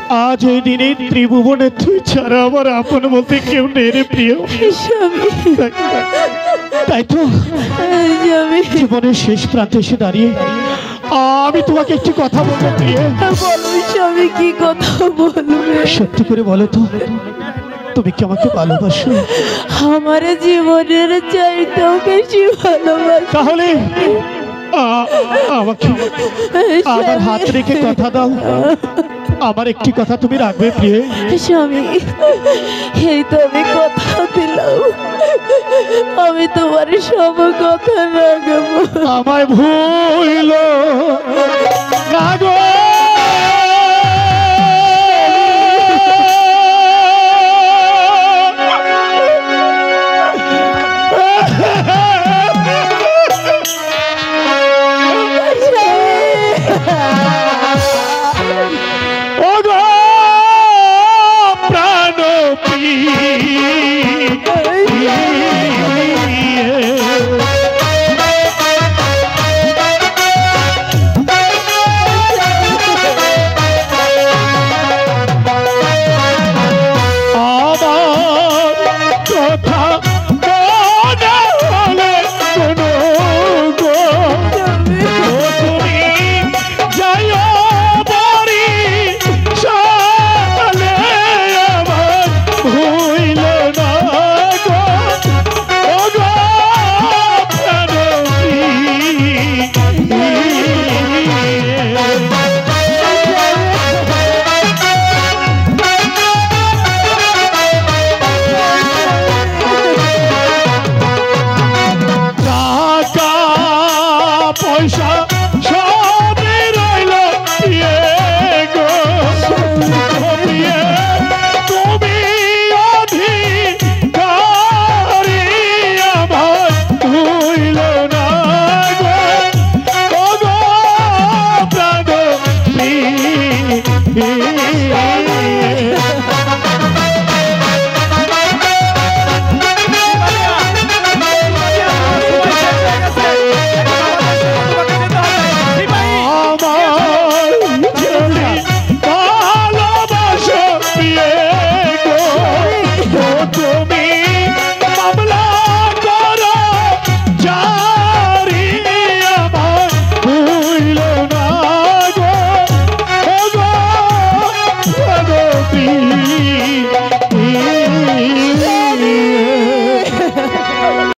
আজ এই দিনে ত্রিভুবনে তুই ছাড়া আমার আপন বলতে কেউ নেই রে প্রিয়। তাই তো জীবনের শেষ প্রান্তে এসে দাঁড়িয়ে আমি তোমাকে একটি কথা বলবো প্রিয়। বলো স্বামী, কি কথা বলবে? সত্যি করে বলো তো, তুমি কি আমাকে ভালোবাসো? আমার জীবনের চাইতেও বেশি ভালোবাসি। তাহলে আমাকে আমার হাত রেখে কথা দাও, আমার একটি কথা তুমি রাখবে প্রিয়। স্বামী, এই তো আমি কথা দিলাম, আমি তোমার সব কথা রাখবো। আমায় ভুল না গো, প্রাণ প্রিয়